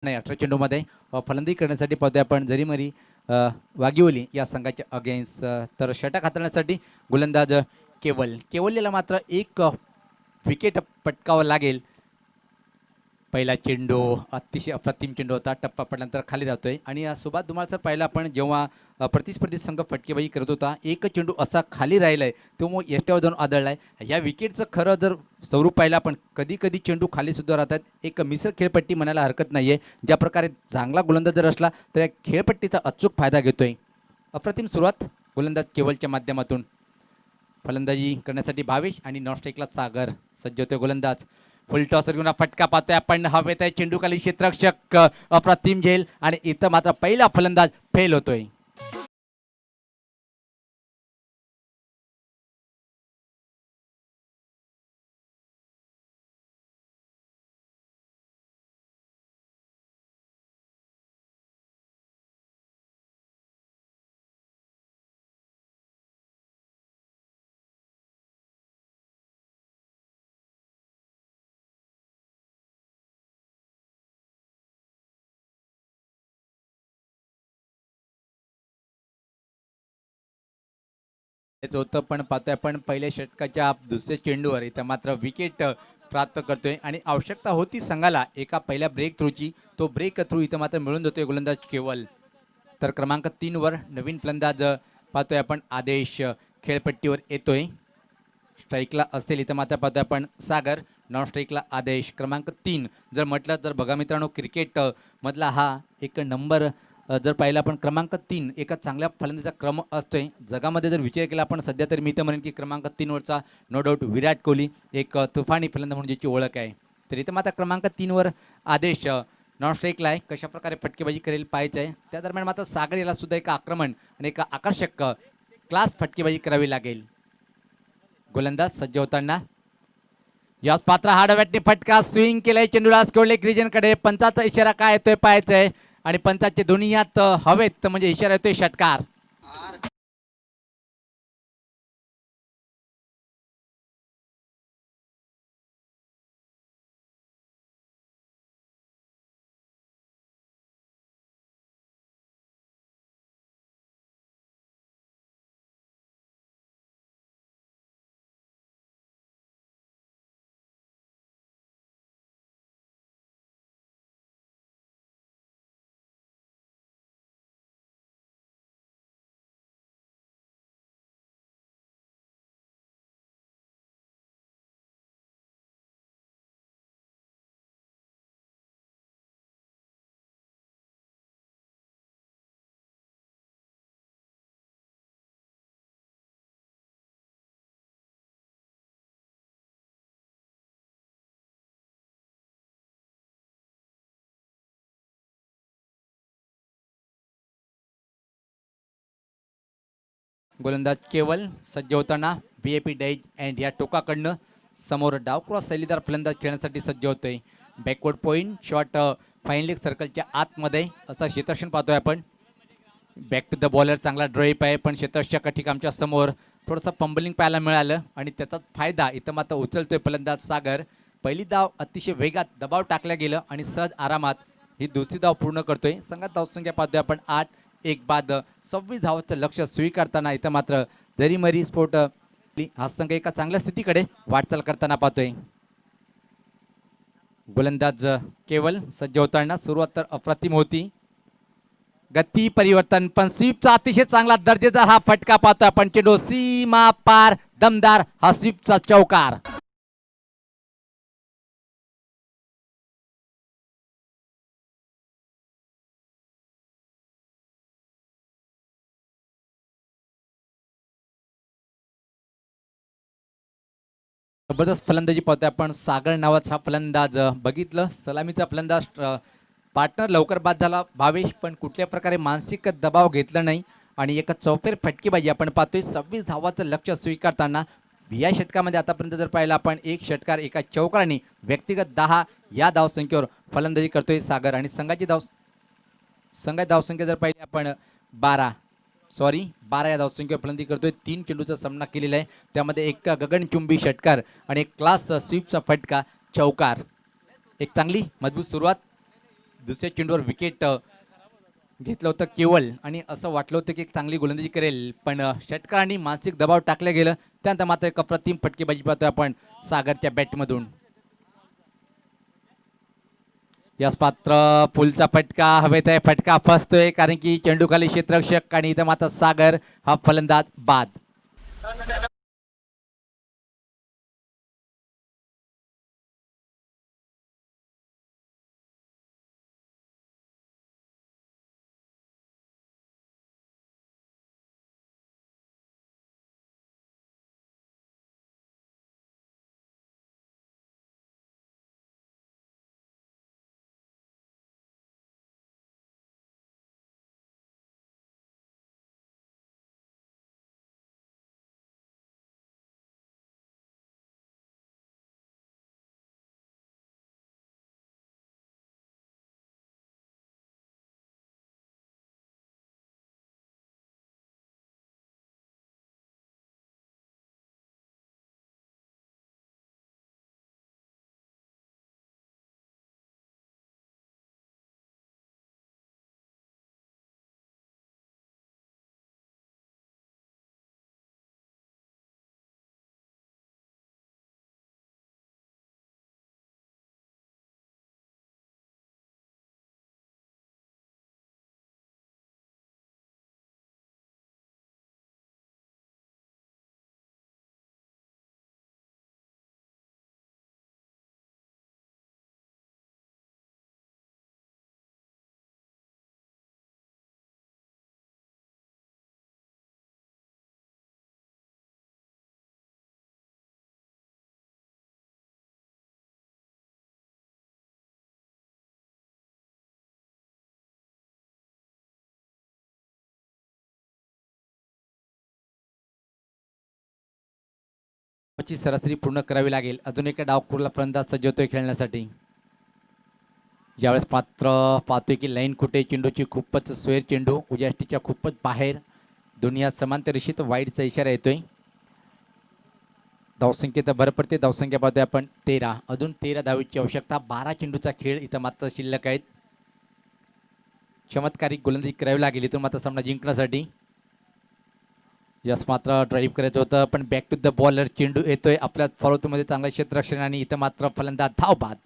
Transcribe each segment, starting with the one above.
नाही 18 चेंडूमध्ये फलंदाजी करण्यासाठी पाहतोय आपण जरीमरी वाघिवली या संघाच्या अगेन्स्ट तर षटक हाताळण्यासाठी गोलंदाज केवल्याला मात्र एक विकेट पटकावं लागेल. पहिला चेंडू अतिशय अप्रतिम चेंडू होता, टप्पा पडल्यानंतर खाली जातोय आणि सुभाष धुमाळ सर पाहिला आपण जेव्हा प्रतिस्पर्धी संघ फटकेबाजी करत होता एक चेंडू असा खाली राहिलाय तो मग यष्ट्यावर जाऊन आदळलाय. या विकेटचं खरं जर स्वरूप पाहिलं आपण कधी कधी चेंडू खाली सुद्धा राहतात, एक मिश्र खेळपट्टी म्हणायला हरकत नाहीये. ज्या प्रकारे चांगला गोलंदाज जर असला तर या खेळपट्टीचा अचूक फायदा घेतोय. अप्रतिम सुरुवात गोलंदाज केवलच्या माध्यमातून. फलंदाजी करण्यासाठी भावेश आणि नॉन स्ट्राईकला सागर सज्ज होतोय. गोलंदाज फुल टॉसर घेऊन फटका पाहतोय आपण हवेत आहे, चेंडू खाली क्षेत्ररक्षक अप्रतिम झेल आणि इथं मात्र पहिला फलंदाज फेल होतोय. हेच होतं पण पाहतोय आपण पहिल्या षटकाच्या दुसऱ्या चेंडूवर इथं मात्र विकेट प्राप्त करतोय आणि आवश्यकता होती संघाला एका पहिल्या ब्रेक थ्रूची, तो ब्रेक थ्रू इथं मात्र मिळून देतोय गोलंदाज केवल. तर क्रमांक 3 वर नवीन फलंदाज पाहतोय आपण आदेश खेळपट्टीवर येतोय. स्ट्राईकला असेल इथं मात्र पाहतोय आपण सागर, नॉन स्ट्राईकला आदेश. क्रमांक 3 जर म्हटलं तर बघा मित्रांनो क्रिकेट मधला हा एक नंबर जर पाहिला आपण क्रमांक 3 एका चांगल्या फलंदाजाचा क्रम असतोय. जगामध्ये जर विचार केला आपण सध्या तर मी तर म्हणेन की क्रमांक 3 वरचा नो डाऊट विराट कोहली एक तुफानी फलंदाज म्हणून ज्याची ओळख आहे. तर इथं मात्र क्रमांक 3 वर आदेश नॉन स्ट्राईकला आहे. कशा प्रकारे फटकेबाजी करेल पाहायचं आहे. त्या दरम्यान मात्र सागर याला सुद्धा एक आक्रमण आणि एक आकर्षक क्लास फटकेबाजी करावी लागेल. गोलंदाज सज्ज होताना याच पात्र हार्ड बॅटने फटका स्विंग केलाय, चेंडूला स्कोरले कडे. पंचाचा इशारा काय येतोय पाहायचंय आणि पंचाचे दोन्ही हात हवेत म्हणजे इशारा येतोय षटकार. गोलंदाज केवल सज्ज होताना बीएपी डाईज अँड या टोकाकडनं समोर डावक्रॉस शैलीदार फलंदाज खेळण्यासाठी सज्ज होतोय. Backward point shot fine leg सर्कलच्या आतमध्ये असं क्षेत्ररक्षण पाहतोय आपण. बॅक टू द बॉलर चांगला ड्राईव्ह आहे पण क्षेत्ररक्षक ठीक आमच्या समोर थोडंसं पंबलिंग पाहायला मिळालं आणि त्याचा फायदा इथं मात्र उचलतोय फलंदाज सागर. पहिली धाव अतिशय वेगात दबाव टाकल्या गेलं आणि सहज आरामात ही दुसरी धाव पूर्ण करतोय. संघात धावसंख्या पाहतोय आपण 8. एक बाद 26 धावाचं लक्ष स्वीकारताना इथं मात्र जरीमरी स्पोर्ट हा संघ एका चांगल्या स्थितीकडे वाटचाल करताना पाहतोय. गोलंदाज केवल सज्ज होताना सुरुवात तर अप्रतिम होती. गती परिवर्तन पण स्वीपचा अतिशय चांगला दर्जेदार हा फटका पाहतोय आपण. चेंडू सीमा पार दमदार हा स्वीपचा चौकार. जबरदस्त फलंदाजी पाहतोय आपण. सागर नावाचा फलंदाज बघितलं सलामीचा फलंदाज पार्टनर लवकर बाद झाला भावेश पण कुठल्या प्रकारे मानसिक दबाव घेतला नाही आणि एका चौफेर फटकेबाजी आपण पाहतोय. 26 धावाचं लक्ष स्वीकारताना या षटकामध्ये आतापर्यंत जर पाहिलं आपण एक षटकार एका चौकाराने व्यक्तिगत 10 या धावसंख्येवर फलंदाजी करतोय सागर आणि संघाची धावसंख्या जर पाहिली आपण 12 या धावसंख्येवर फलंदाजी करतोय. 3 चेंडूचा सामना केलेला आहे त्यामध्ये एक गगनचुंबी षटकार आणि एक क्लास स्वीपचा फटका चौकार. एक चांगली मजबूत सुरुवात दुसऱ्या चेंडूवर विकेट घेतलं होतं केवळ आणि असं वाटलं होतं की एक चांगली गोलंदाजी करेल, पण षटकारांनी मानसिक दबाव टाकलं गेलं. त्यानंतर मात्र एक अप्रतिम फटकेबाजी पाहतोय आपण सागरच्या बॅटमधून. यास पात्र पुलचा फटका हवेत आहे, फटका फसतोय कारण की चेंडू खाली क्षेत्ररक्षक आणि इथं मात्र सागर हा फलंदाज बाद. ची सरासरी पूर्ण करावी लागेल. अजून एका डावखुरला फलंदाज सज्ज होतोय खेळण्यासाठी. ज्यावेळेस मात्र पाहतोय की लाईन कुठे चेंडूची खूपच स्वेर चेंडू उजाष्टीच्या खूपच बाहेर दुनिया समांतर रेषेत वाईडचा इशारा येतोय. धावसंख्येत भर पडते. धावसंख्या पाहतोय आपण 13. अजून 13 धावेची आवश्यकता. 12 चेंडूचा खेळ इथं मात्र शिल्लक आहेत. चमत्कारिक गोलंदाजी करावी लागेल इथून मात्र सामना जिंकण्यासाठी. यस मात्र ड्राईव्ह करायचं होतं पण बॅक टू द बॉलर चेंडू येतोय आपल्या फॉलोमध्ये चांगलं क्षेत्ररक्षण आणि इथं मात्र फलंदाज धाव बाद.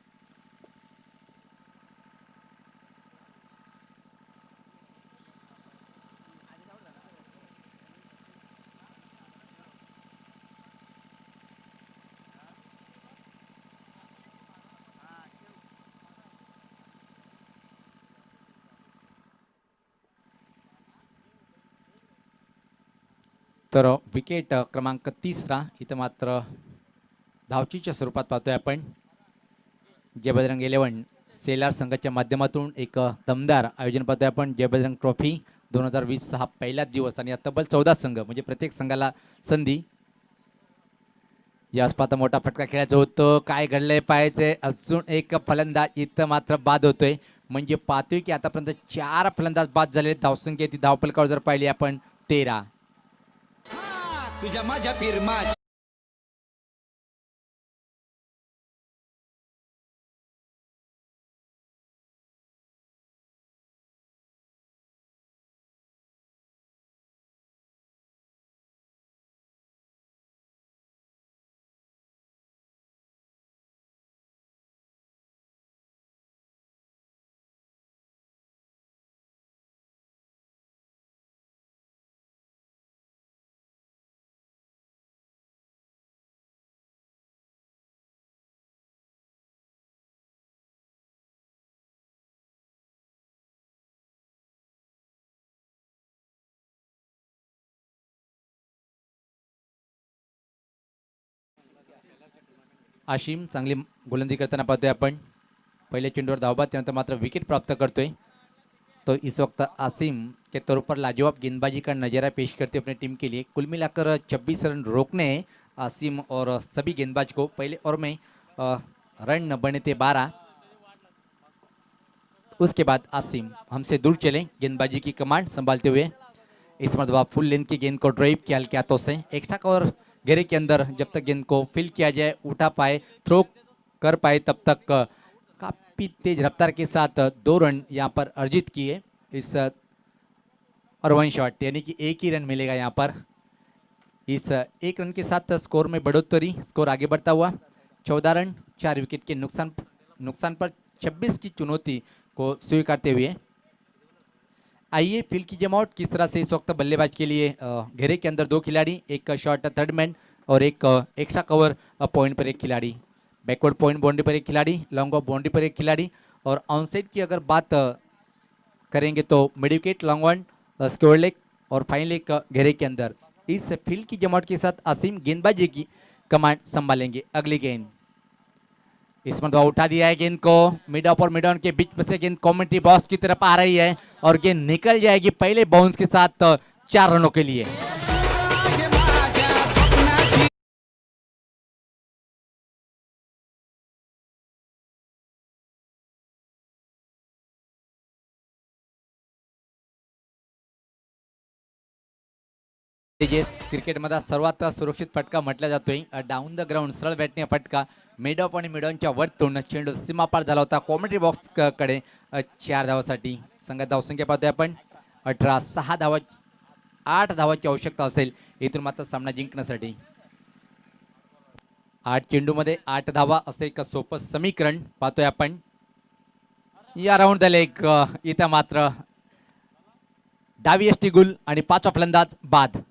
तर विकेट क्रमांक 30 इथं मात्र धावचीच्या स्वरूपात पाहतोय आपण. जय बजरंग 11 सेलार संघाच्या माध्यमातून एक दमदार आयोजन पाहतोय आपण. जय बजरंग ट्रॉफी 2020 हा पहिलाच दिवस आणि तब्बल 14 संघ म्हणजे प्रत्येक संघाला संधी. यास पाहता मोठा फटका खेळायचं होतं. काय घडलंय पाहायचंय. अजून एक फलंदाज इथं मात्र बाद होतोय. म्हणजे पाहतोय की आतापर्यंत 4 फलंदाज बाद झाले. धावसंख्या ती धावपलकावर जर पाहिली आपण 13. तुझ्या माझ्या फिरमा आशिम चांगली गोलंदाजी करताना पाहतोय आपण. पहिल्या चेंडूवर धावबाद त्यानंतर मात्र विकेट प्राप्त करतोय. तो इस वक्त आसिम के तौर पर लाजवाब गेंदबाजी का नज़ारा पेश करते अपनी टीम के लिए. कुल मिलाकर 26 रन रोकने आसिम और सभी गेंदबाज को. पहले ओवर में रन बने थे 12. उसके बाद आसिम हमसे दूर चले गेंदबाजी की कमांड संभालते हुए. इस मरतबा फुल लेंथ की गेंद को ड्राइव किया हल्के हाथों से. एक ठाक और घेरे के अंदर जब तक गेंद को फील किया जाए, उठा पाए, थ्रो कर पाए, तब तक काफी तेज रफ्तार के साथ 2 रन यहाँ पर अर्जित किए इस और 1 शॉट, यानी कि एक ही रन मिलेगा यहाँ पर। इस 1 रन के साथ स्कोर में बढ़ोतरी, स्कोर आगे बढ़ता हुआ 14 रन 4 विकेट के नुकसान पर 26 की चुनौती को स्वीकारते हुए। आइए फील्ड की जमावट किस तरह से इस वक्त बल्लेबाज के लिए। घेरे के अंदर 2 खिलाड़ी, एक शॉट थर्ड मैन और एक एक्स्ट्रा कवर पॉइंट पर एक खिलाड़ी, बैकवर्ड पॉइंट बाउंड्री पर एक खिलाड़ी, लॉन्ग ऑफ बाउंड्री पर एक खिलाड़ी। और ऑनसाइड की अगर बात करेंगे तो mid wicket, long one, square leg और फाइन लेग घेरे के अंदर। इस फील्ड की जमावट के साथ असीम गेंदबाजी की कमांड संभालेंगे। अगली गेंद इस मरतबा उठा दिया है गेंद को, मिड ऑफ और मिड ऑन के बीच में से गेंद कमेंट्री बॉक्स की तरफ आ रही है और गेंद निकल जाएगी पहले बाउंस के साथ 4 रनों के लिए। क्रिकेटमध्ये सर्वात सुरक्षित फटका म्हटला जातोय, डाऊन द ग्राउंड सरळ बॅटने फटका, मिड ऑफ आणि मिड ऑनच्या वरतून चेंडू सीमापार झाला होता कॉमेंट्री बॉक्स कडे 4 धावासाठी। संघात धावसंख्या पाहतोय आपण 18, 6 धावा 8 धावांची आवश्यकता असेल इथून मात्र सामना जिंकण्यासाठी। 8 चेंडूमध्ये 8 धावा असं एक सोपं समीकरण पाहतोय आपण। या राऊंड द लेग इथं मात्र डावी यष्टी गुल आणि 5 फलंदाज बाद।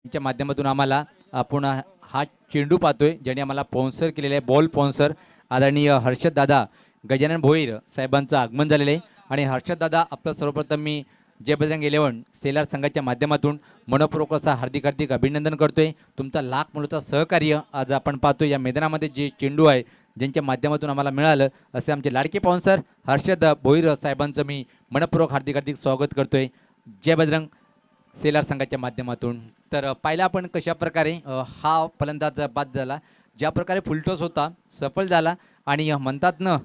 च्या माध्यमातून आम्हाला आपण हा चेंडू पाहतोय, ज्याने आम्हाला स्पॉन्सर केलेले आहे, बॉल स्पॉन्सर आदरणीय हर्षद दादा गजानन भोईर साहेबांचं आगमन झालेलं आहे। आणि हर्षद दादा आपलं सर्वप्रथम मी जय बजरंग 11 सेलर संघाच्या माध्यमातून मनपूर्वक असा हार्दिक हार्दिक अभिनंदन करतोय। तुमचा लाख मोलाचं सहकार्य आज आपण पाहतोय या मैदानामध्ये, जे चेंडू आहे ज्यांच्या माध्यमातून आम्हाला मिळालं, असे आमचे लाडके स्पॉन्सर हर्षद भोईर साहेबांचं मी मनपूर्वक हार्दिक हार्दिक स्वागत करतोय जय बजरंग सेलर संघाच्या माध्यमातून। तर पाहिला आपण कशा प्रकारे हा फलंदाज बाद झाला, ज्या प्रकारे फुलटॉस होता सफल झाला आणि म्हणतात ना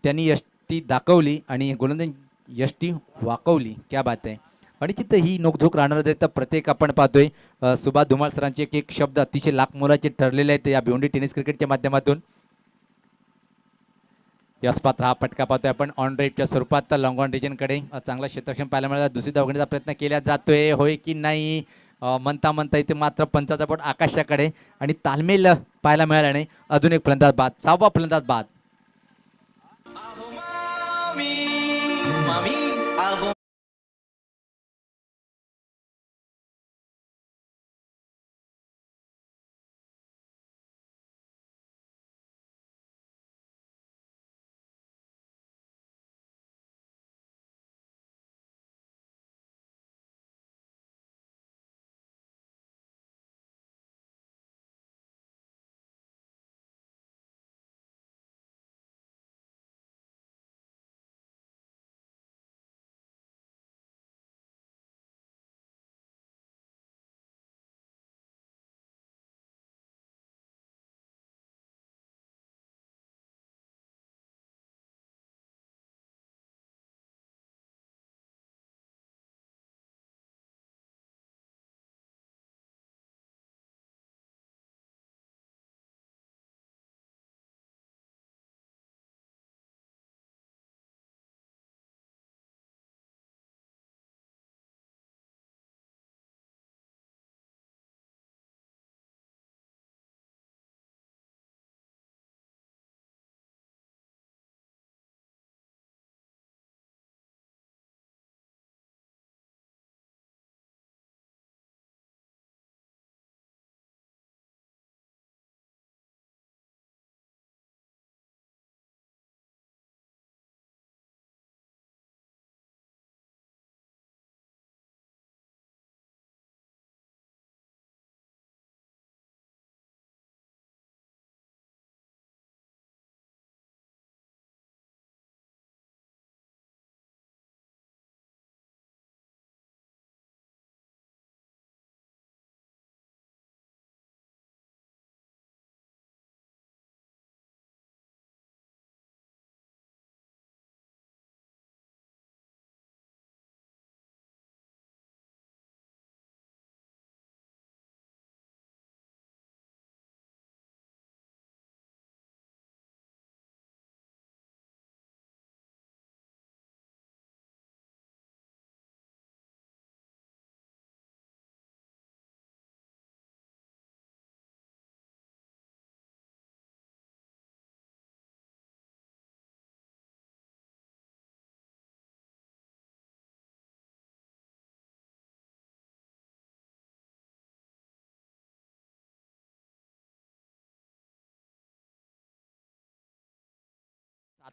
त्यांनी यष्टी दाखवली आणि गोलंदाज यष्टी वाकवली, क्या बात आहे। आणि तिथं ही नोकझोक राहणार आहे, तर प्रत्येक आपण पाहतोय सुभाष धुमाळ सरांचे एक एक शब्द अतिशय लाख मोलाचे ठरलेले आहेत या भिवंडी टेनिस क्रिकेटच्या माध्यमातून। यस पात्र हा फटका पाहतोय आपण ऑन राईटच्या स्वरूपात लॉंग ऑन रिजनकडे चांगला क्षेत्ररक्षण पाहायला मिळाला। दुसरी धाव घेण्याचा प्रयत्न केला जातोय, होय की नाही म्हणता म्हणता इथे मात्र पंचाचा बोट आकाशाकडे आणि तालमेल पाहायला मिळाला नाही। अजून एक फलंदाज बाद, 6वा फलंदाज बाद।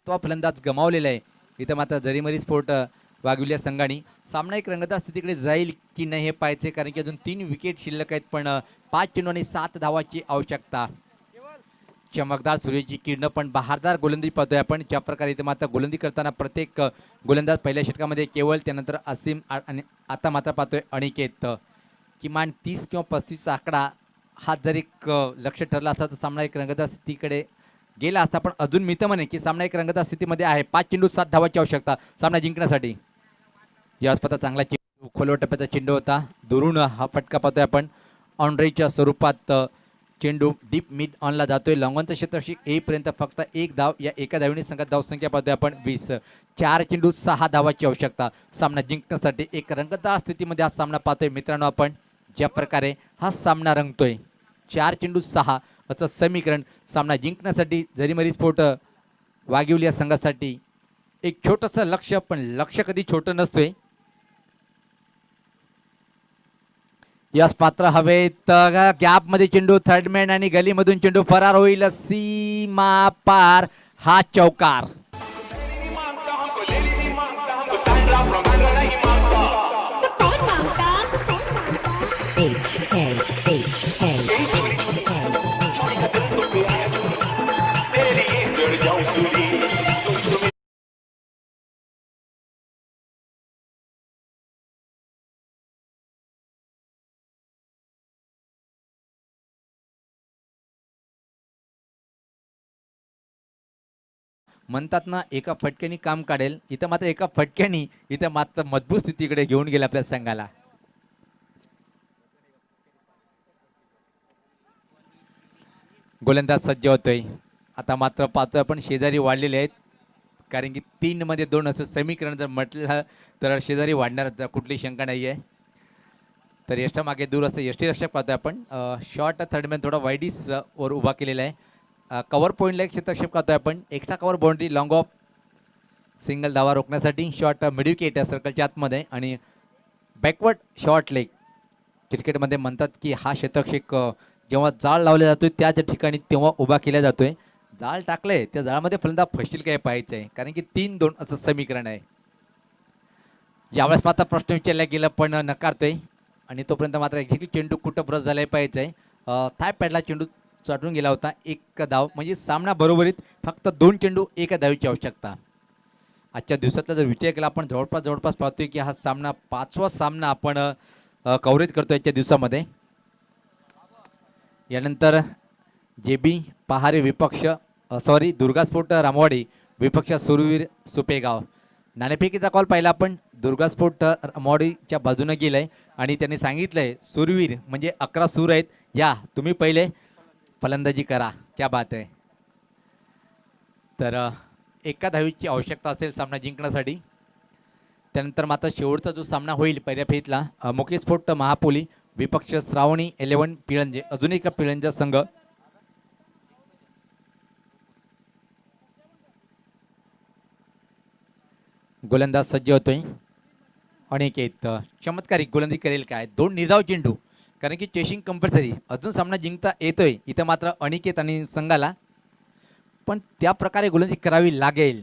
महत्त्व फलंदाज गमावलेला आहे. इथं मात्र जरीमरी स्फोट वाघिवली संघाने. सामना एक रंगतदार स्थितीकडे जाईल की नाही हे पाहायचे, कारण की अजून 3 विकेट शिल्लक आहेत, पण 5 चेंडू आणि 7 धावाची आवश्यकता. चमकदार सूर्याची किरण पण बहारदार गोलंदाजी पाहतोय आपण. ज्या प्रकारे इथे मात्र गोलंदाजी करताना प्रत्येक गोलंदाज पहिल्या षटकामध्ये केवळ, त्यानंतर असीम आणि आता मात्र पाहतोय अनिकेत. किमान 30 किंवा 35 आकडा हा जर एक लक्ष ठरला असता तर सामना एक रंगतदार स्थितीकडे गेला असता. पण अजून मी तर म्हणे की सामना एक रंगतदार स्थितीमध्ये आहे. 5 चेंडू 7 धावाची आवश्यकता सामना जिंकण्यासाठी. या स्पर्धा चांगला चेंडू, खोलवर टप्प्याचा चेंडू होता. दुरून हा फटका पाहतोय आपण. ऑनरेच्या स्वरूपात चेंडू डीप मिड ऑनला जातोय. लॉंगॉनचं क्षेत्ररक्षक येईपर्यंत फक्त एक धाव. या एका धावीने संघात धावसंख्या पाहतोय आपण 20. 4 चेंडू 6 धावाची आवश्यकता सामना जिंकण्यासाठी. एक रंगतदार स्थितीमध्ये हा सामना पाहतोय मित्रांनो आपण. ज्या प्रकारे हा सामना रंगतोय 4 चेंडू 6 असं समीकरण सामना जिंकण्यासाठी. जरीमरी स्फोट वाघिवली या संघासाठी एक छोटंसं लक्ष, पण लक्ष कधी छोटं नसतोय. यास पात्र हवेत. गॅप मध्ये चेंडू, थर्डमॅन आणि गलीमधून चेंडू फरार होईल. सीमा पार हा चौकार. म्हणतात ना एका फटक्याने काम काढेल. इथं मात्र एका फटक्याने इथं मात्र मजबूत स्थितीकडे घेऊन गेले आपल्या संघाला. गोलंदाज सज्ज होतोय. आता मात्र पाहतोय आपण शेजारी वाढलेले आहेत, कारण की 3 मध्ये 2 असं समीकरण जर म्हटलं तर शेजारी वाढणार कुठली शंका नाही आहे. तर यष्टामागे दूर असं यष्टीरक्षक पाहतोय आपण. शॉर्ट थर्डमॅन थोडा वाईडीस वर उभा केलेला आहे. कव्हर पॉईंटला एक क्षेत्रक्षक पाहतोय आपण. Extra cover boundary long of single धावा रोखण्यासाठी. शॉर्ट मिडविकेट सर्कलच्या आतमध्ये आणि बॅकवर्ड शॉर्ट लेग. क्रिकेटमध्ये म्हणतात की हा क्षेत्रक्षक जेव्हा जाळ लावला जातोय त्याच ठिकाणी तेव्हा उभा केला जातोय. जाळ टाकलंय त्या जाळामध्ये फलंदाज फसतील काय पाहायचं आहे, कारण की 3-2 असं समीकरण आहे. यावेळेस मात्र प्रश्न विचारला गेला पण नकारतोय. आणि तोपर्यंत मात्र एक्झॅक्टली चेंडू कुठं ब्रश झालाय पाहायचं आहे. थाय पॅडला चेंडू चाटून गेला होता. एक धाव म्हणजे सामना बरोबरीत फक्त 2 चेंडू एका धावीची आवश्यकता. आजच्या दिवसातला जर विचार केला आपण जवळपास पाहतोय की हा सामना 5वा सामना आपण कव्हरेज करतोय आजच्या दिवसामध्ये. यानंतर जेबी पहारे विपक्ष दुर्गास्फोट रामवाडी विपक्ष सुरवीर सुपेगाव. नाणेफेकीचा कॉल पाहिला आपण. दुर्गास्फोट रामवाडीच्या बाजूने गेलाय आणि त्यांनी सांगितलंय सुरवीर म्हणजे 11 सूर आहेत, या तुम्ही पहिले फलंदाजी करा. क्या बात आहे. तर एका धावीची आवश्यकता असेल सामना जिंकण्यासाठी. त्यानंतर मात्र शेवटचा जो सामना होईल पहिल्या फेरीतला मुकेस्फोट महापोली विपक्ष श्रावणी 11 पिळंजे. अजून एका पिळंजा संघ. गोलंदाज सज्ज होतोय. अनिकेत चमत्कारिक गोलंदाजी करेल काय. 2 निर्धाव चेंडू, कारण की चेसिंग कंपल्सरी. अजून सामना जिंकता येतोय इथं मात्र अनिकेत आणि संघाला, पण त्या प्रकारे गोलंदाजी करावी लागेल.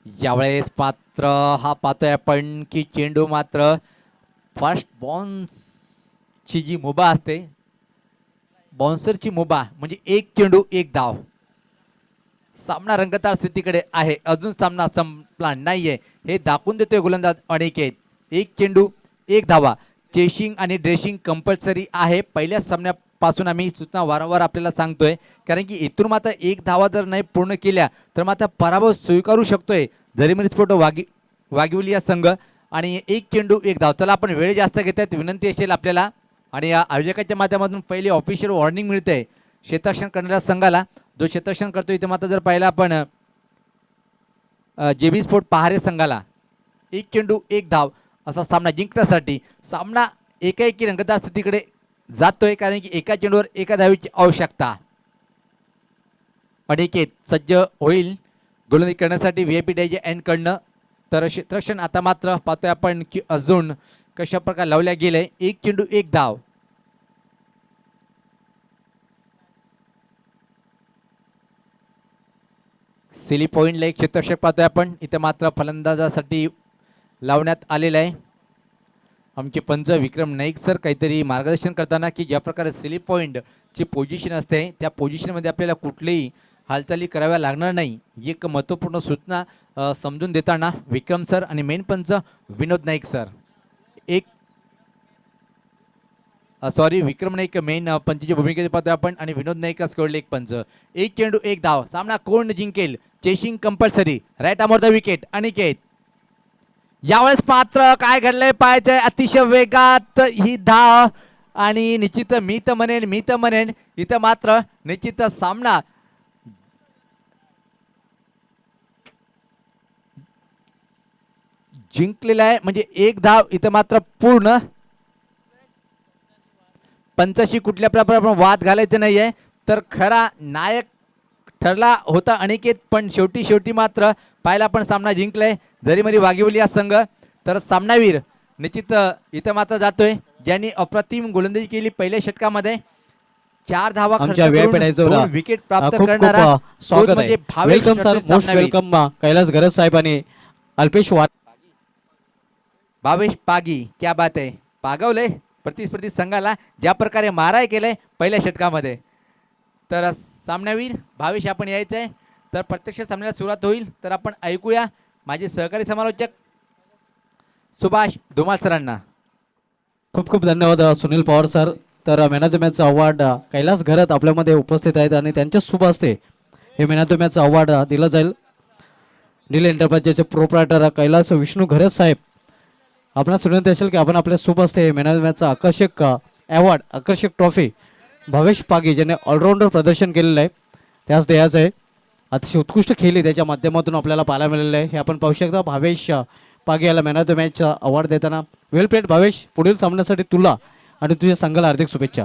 यावेळेस पात्र हा पाहतोय आपण की चेंडू मात्र फर्स्ट बाउन्सची जी मुभा असते, बाउन्सरची मुभा म्हणजे 1 चेंडू 1 धाव. सामना रंगतदार स्थितीकडे आहे. अजून सामना संपला नाहीये हे दाखवून देतोय गोलंदाज अनिकेत. 1 चेंडू 1 धावा. चेसिंग आणि ड्रेसिंग कंपल्सरी आहे. पहिल्या सामन्यापासून आम्ही सूचना वारंवार आपल्याला सांगतोय, कारण की इथून मात्र 1 धावा जर नाही पूर्ण केल्या तर मात्र पराभव स्वीकारू शकतोय जरीमरी स्फोट वाघिवली या संघ. आणि 1 चेंडू 1 धाव. चला आपण वेळ जास्त घेत आहेत, विनंती असेल आपल्याला. आणि या आयोजकाच्या माध्यमातून पहिली ऑफिशियल वॉर्निंग मिळते क्षेत्ररक्षण करणाऱ्या संघाला. जो क्षेत्ररक्षण करतो इथे मात्र जर पाहिला आपण जेबी स्फोट पहारे संघाला 1 चेंडू 1 धाव असा सामना जिंकण्यासाठी. सामना एकाएकी रंगतदार स्थितीकडे जातोय, कारण की एका चेंडूवर एका धावीची आवश्यकता. अनिकेत सज्ज होईल गोलंदाजी करण्यासाठी व्हीआयपी डायजे एंड कडनं. तर क्षेत्ररक्षण आता मात्र पाहतोय आपण की अजून कशा प्रकारे लावल्या गेलंय. 1 चेंडू 1 धाव. सिली पॉईंटला एक क्षेत्ररक्षक पाहतोय आपण. इथं मात्र फलंदाजासाठी लावण्यात आलेलं आहे. आमचे पंच विक्रम नाईक सर काहीतरी मार्गदर्शन करताना की ज्या प्रकारे सिली पॉईंटची पोझिशन असते त्या पोझिशनमध्ये आपल्याला कुठलीही हालचाली कराव्या लागणार नाही ही एक महत्त्वपूर्ण सूचना समजून देताना विक्रम सर आणि मेन पंच विनोद नाईक सर. एक सॉरी विक्रम नाईक मेन पंचची भूमिकेत पाहतोय आपण आणि विनोद नाईक स्कोरले एक पंच. एक चेंडू एक धाव. सामना कोण जिंकेल? Chasing compulsory. Right arm off the wicket Aniket. यावेळेस मात्र काय घडलंय पाहायचंय. अतिशय वेगात ही धाव आणि निश्चित मी तर म्हणेन इथं मात्र निश्चित सामना जिंकलेला आहे. म्हणजे एक धाव इथं मात्र पूर्ण. पंचाशी कुठल्या प्रकारे वाद घालायचे नाहीये. तर खरा नायक ठरला होता अनिकेत पण शेवटी मात्र पाहायला पण सामना जिंकलाय जरीमरी वाघिवली हा संघ. तर सामनावीर निश्चित इथं मात्र जातोय ज्यांनी अप्रतिम गोलंदाजी केली पहिल्या षटकामध्ये. 4 धावा आमच्या व्यापीठाचं विकेट प्राप्त खूप करणारा खूप स्वागत आहे. वेलकम सर, मोस्ट सामनावीर. वेलकम कैलास गरज साहेब आणि अल्पेश वार. भावेश पागी क्या बात आहे. पागवलंय प्रतिस्पर्धी संघाला ज्या प्रकारे माराय केलंय पहिल्या षटकामध्ये. तर सामनावीर भावेश आपण यायचंय. तर प्रत्यक्ष सामन्याला सुरुवात होईल. तर आपण ऐकूया माझे सहकारी समालोचक सुभाष धुमाळ सरांना. खूप खूप धन्यवाद सुनील पवार सर. तर man of the match award Kailas Gharat आपल्यामध्ये उपस्थित आहेत आणि त्यांच्या शुभ हस्ते हे man of the match award दिलं जाईल. नील एंटरप्राइजेसचे प्रोप्रायटर कैलास विष्णू घरत साहेब आपणाला सुनत असेल की आपण आपल्या शुभ हस्ते मॅन ऑफ द मॅचचा आकर्षक अवॉर्ड आकर्षक ट्रॉफी भावेश पागी ज्याने ऑलराऊंडर प्रदर्शन केलेलं आहे त्यास द्यायचं आहे. अतिशय उत्कृष्ट खेळी त्याच्या माध्यमातून आपल्याला पाहायला मिळालेलं आहे. हे आपण पाहू शकता. भावेश पागी याला man of the match award देताना वेल प्लेड भावेश. पुढील सामन्यासाठी तुला आणि तुझ्या संघाला हार्दिक शुभेच्छा.